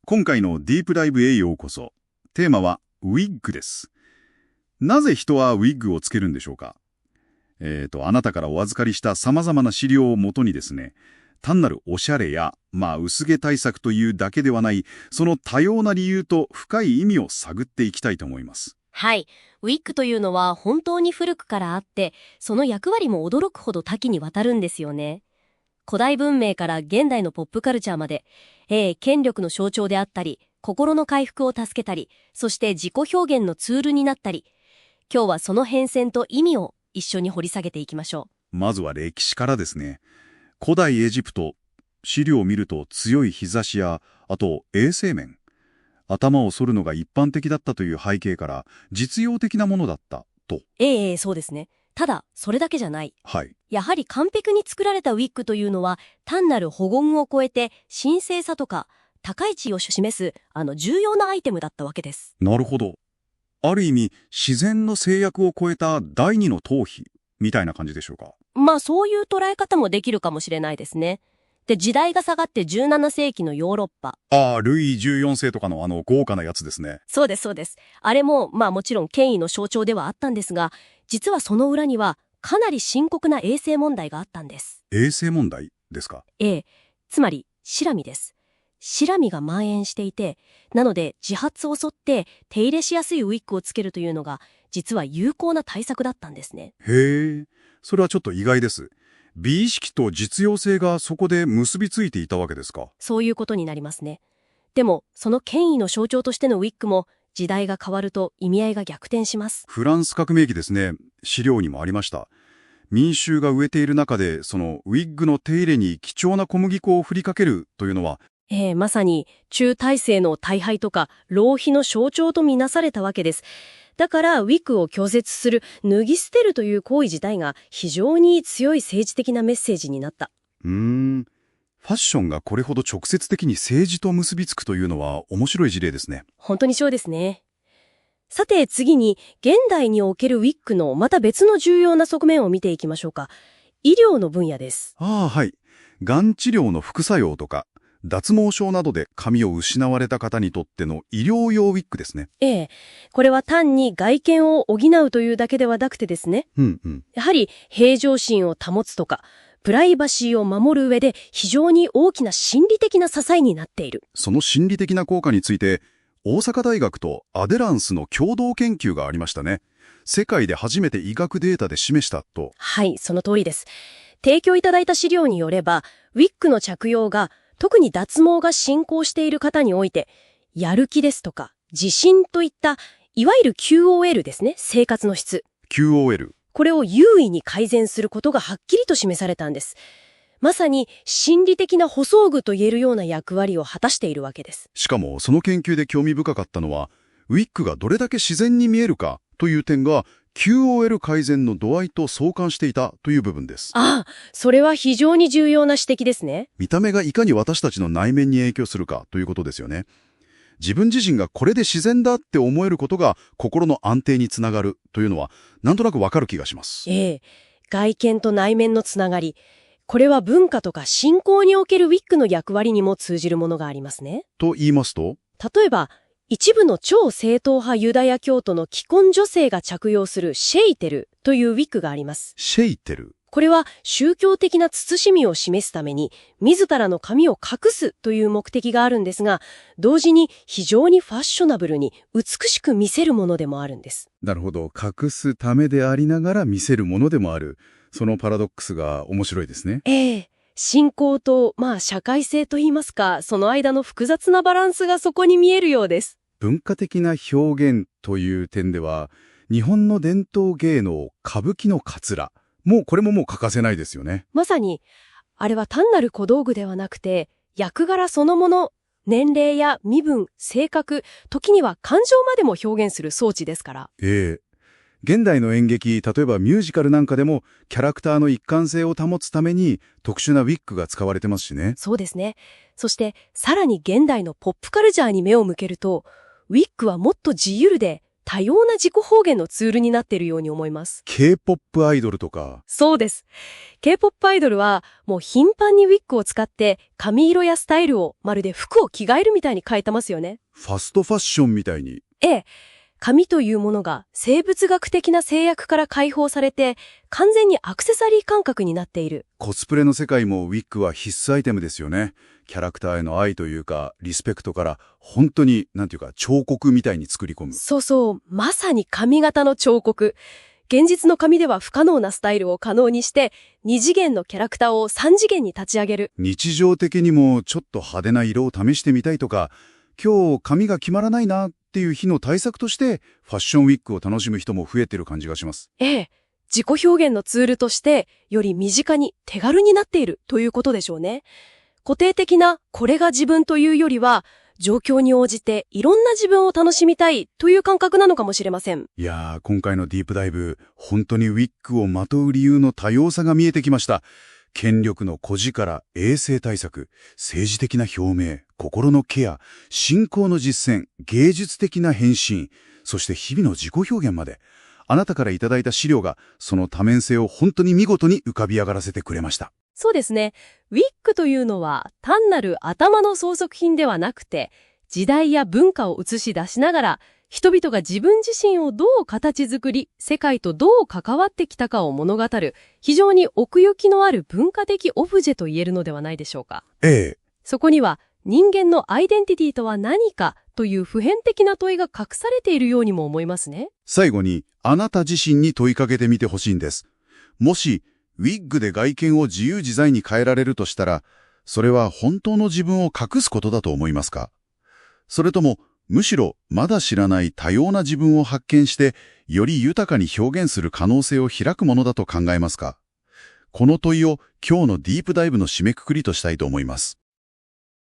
今回のディープライブへようこそ。テーマはウィッグです。なぜ人はウィッグをつけるんでしょうか。あなたからお預かりした様々な資料をもとにですね、単なるおしゃれや、薄毛対策というだけではない、その多様な理由と深い意味を探っていきたいと思います。はい。ウィッグというのは本当に古くからあって、その役割も驚くほど多岐にわたるんですよね。古代文明から現代のポップカルチャーまで、権力の象徴であったり、心の回復を助けたり、そして自己表現のツールになったり、今日はその変遷と意味を一緒に掘り下げていきましょう。まずは歴史からですね。古代エジプト、資料を見ると強い日差しや、あと衛生面、頭を剃るのが一般的だったという背景から実用的なものだったと。そうですね。ただ、それだけじゃない。はい。やはり完璧に作られたウィッグというのは、単なる保温を超えて神聖さとか高い地位を示す重要なアイテムだったわけです。なるほど。ある意味、自然の制約を超えた第二の逃避みたいな感じでしょうか。そういう捉え方もできるかもしれないですね。で、時代が下がって17世紀のヨーロッパ。ルイ14世とかの豪華なやつですね。そうです、そうです。あれも、もちろん権威の象徴ではあったんですが、実はその裏にはかなり深刻な衛生問題があったんです。衛生問題ですか。つまり、シラミです。シラミが蔓延していて、なので自発を襲って手入れしやすいウィッグをつけるというのが、実は有効な対策だったんですね。へえ、それはちょっと意外です。美意識と実用性がそこで結びついていたわけですか。そういうことになりますね。でも、その権威の象徴としてのウィッグも、時代が変わると意味合いが逆転します。フランス革命期ですね。資料にもありました。民衆が飢えている中で、そのウィッグの手入れに貴重な小麦粉を振りかけるというのは、まさに中体制の大敗とか浪費の象徴とみなされたわけです。だからウィッグを拒絶する、脱ぎ捨てるという行為自体が非常に強い政治的なメッセージになった。ファッションがこれほど直接的に政治と結びつくというのは面白い事例ですね。本当にそうですね。さて次に、現代におけるウィッグのまた別の重要な側面を見ていきましょうか。医療の分野です。はい。がん治療の副作用とか、脱毛症などで髪を失われた方にとっての医療用ウィッグですね。これは単に外見を補うというだけではなくてですね。やはり平常心を保つとか、プライバシーを守る上で非常に大きな心理的な支えになっている。その心理的な効果について、大阪大学とアデランスの共同研究がありましたね。世界で初めて医学データで示したと。はい、その通りです。提供いただいた資料によれば、ウィッグの着用が特に脱毛が進行している方において、やる気ですとか、自信といった、いわゆる QOL ですね、生活の質。QOL。これを優位に改善することがはっきりと示されたんです。まさに心理的な補装具と言えるような役割を果たしているわけです。しかもその研究で興味深かったのは、ウィッグがどれだけ自然に見えるかという点が QOL 改善の度合いと相関していたという部分です。それは非常に重要な指摘ですね。見た目がいかに私たちの内面に影響するかということですよね。自分自身がこれで自然だって思えることが心の安定につながるというのはなんとなくわかる気がします。外見と内面のつながり。これは文化とか信仰におけるウィッグの役割にも通じるものがありますね。と言いますと、例えば、一部の超正統派ユダヤ教徒の既婚女性が着用するシェイテルというウィッグがあります。シェイテル。これは宗教的な慎みを示すために、自らの髪を隠すという目的があるんですが、同時に非常にファッショナブルに美しく見せるものでもあるんです。なるほど。隠すためでありながら見せるものでもある。そのパラドックスが面白いですね。信仰と、社会性といいますか、その間の複雑なバランスがそこに見えるようです。文化的な表現という点では、日本の伝統芸能、歌舞伎のカツラ。これも欠かせないですよね。まさに、あれは単なる小道具ではなくて、役柄そのもの、年齢や身分、性格、時には感情までも表現する装置ですから。現代の演劇、例えばミュージカルなんかでも、キャラクターの一貫性を保つために特殊なウィッグが使われてますしね。そうですね。そして、さらに現代のポップカルチャーに目を向けると、ウィッグはもっと自由で、多様な自己表現のツールになっているように思います。K-POP アイドルとか。そうです。K-POP アイドルはもう頻繁にウィッグを使って髪色やスタイルをまるで服を着替えるみたいに変えてますよね。ファストファッションみたいに。ええ。髪というものが生物学的な制約から解放されて完全にアクセサリー感覚になっている。コスプレの世界もウィッグは必須アイテムですよね。キャラクターへの愛というか、リスペクトから本当に、なんていうか、彫刻みたいに作り込む。そうそう、まさに髪型の彫刻。現実の髪では不可能なスタイルを可能にして、2次元のキャラクターを3次元に立ち上げる。日常的にもちょっと派手な色を試してみたいとか、今日髪が決まらないなっていう日の対策として、ファッションウィッグを楽しむ人も増えてる感じがします。ええ。自己表現のツールとして、より身近に手軽になっているということでしょうね。固定的なこれが自分というよりは、状況に応じていろんな自分を楽しみたいという感覚なのかもしれません。いやー、今回のディープダイブ、本当にウィッグをまとう理由の多様さが見えてきました。権力の誇示から衛生対策、政治的な表明、心のケア、信仰の実践、芸術的な変身、そして日々の自己表現まで、あなたからいただいた資料がその多面性を本当に見事に浮かび上がらせてくれました。そうですね。ウィッグというのは単なる頭の装飾品ではなくて、時代や文化を映し出しながら、人々が自分自身をどう形作り、世界とどう関わってきたかを物語る、非常に奥行きのある文化的オブジェと言えるのではないでしょうか。ええ。そこには人間のアイデンティティとは何かという普遍的な問いが隠されているようにも思いますね。最後に、あなた自身に問いかけてみてほしいんです。もし、ウィッグで外見を自由自在に変えられるとしたら、それは本当の自分を隠すことだと思いますか？それとも、むしろまだ知らない多様な自分を発見して、より豊かに表現する可能性を開くものだと考えますか？この問いを今日のディープダイブの締めくくりとしたいと思います。